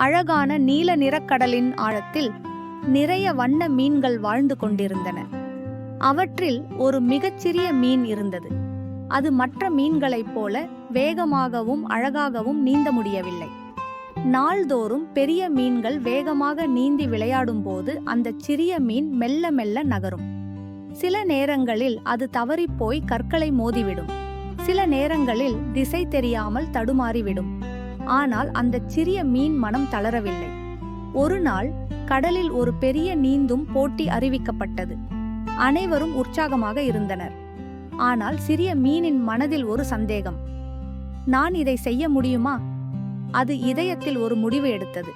அழகான நீல நிறக்கடலின் ஆழத்தில் நிறைய வண்ண மீன்கள் வாழ்ந்து கொண்டிருந்தன. அவற்றில் ஒரு மிகச்சிறிய மீன் இருந்தது. அது மற்ற மீன்களைப் போல வேகமாகவும் அழகாகவும் நீந்த முடியவில்லை. நாள்தோறும் பெரிய மீன்கள் வேகமாக நீந்தி விளையாடும் போது அந்த சிறிய மீன் மெல்ல மெல்ல நகரும். சில நேரங்களில் அது தவறிப்போய் கற்களை மோதிவிடும். சில நேரங்களில் திசை தெரியாமல் தடுமாறிவிடும். ஆனால் அந்த சிறிய மீன் மனம் தளரவில்லை. ஒரு நாள் கடலில் ஒரு பெரிய நீந்தும் போட்டி அறிவிக்கப்பட்டது. அனைவரும் உற்சாகமாக இருந்தனர். ஆனால் சிறிய மீனின் மனதில் ஒரு சந்தேகம். நான் இதை செய்ய முடியுமா? அது இதயத்தில் ஒரு முடிவு எடுத்தது.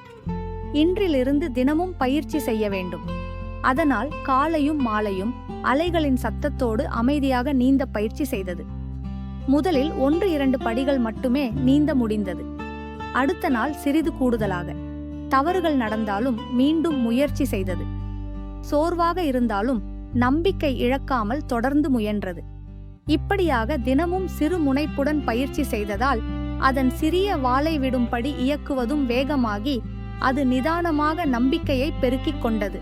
இன்றிலிருந்து தினமும் பயிற்சி செய்ய வேண்டும். அதனால் காலையும் மாலையும் அலைகளின் சத்தத்தோடு அமைதியாக நீந்த பயிற்சி செய்தது. முதலில் 1-2 படிகள் மட்டுமே நீந்த முடிந்தது. அடுத்த நாள் சிறிது கூடுதலாக. தவறுகள் நடந்தாலும் மீண்டும் முயற்சி செய்தது. சோர்வாக இருந்தாலும் நம்பிக்கை இழக்காமல் தொடர்ந்து முயன்றது. இப்படியாக தினமும் சிறு முனைப்புடன் பயிற்சி செய்ததால் அதன் சிறிய வாலை விடும்படி இயக்குவதும் வேகமாகி அது நிதானமாக நம்பிக்கையை பெருக்கிக் கொண்டது.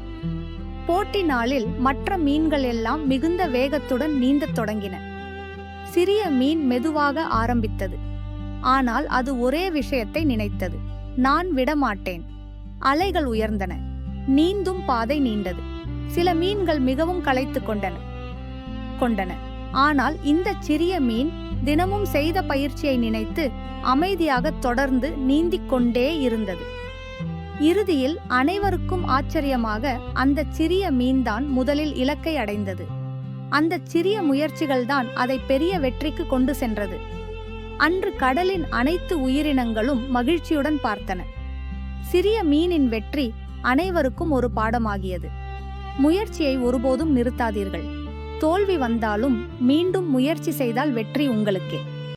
போட்டி நாளில் மற்ற மீன்கள் எல்லாம் மிகுந்த வேகத்துடன் நீந்தத் தொடங்கின. சிறிய மீன் மெதுவாக ஆரம்பித்தது. ஆனால் அது ஒரே விஷயத்தை நினைத்தது: நான் விடமாட்டேன். அலைகள் உயர்ந்தன. நீந்தும் பாதை நீண்டது. சில மீன்கள் மிகவும் களைத்து கொண்டன. ஆனால் இந்த சிறிய மீன் தினமும் செய்த பயிற்சியை நினைத்து அமைதியாக தொடர்ந்து நீந்திக் கொண்டே இருந்தது. இறுதியில் அனைவருக்கும் ஆச்சரியமாக அந்த சிறிய மீன்தான் முதலில் இலக்கை அடைந்தது. அந்த சிறிய முயற்சிகள்தான் அதை பெரிய வெற்றிக்கு கொண்டு சென்றது. அன்று கடலின் அனைத்து உயிரினங்களும் மகிழ்ச்சியுடன் பார்த்தன. சிறிய மீனின் வெற்றி அனைவருக்கும் ஒரு பாடமாகியது. முயற்சியை ஒருபோதும் நிறுத்தாதீர்கள். தோல்வி வந்தாலும் மீண்டும் முயற்சி செய்தால் வெற்றி உங்களுக்கே.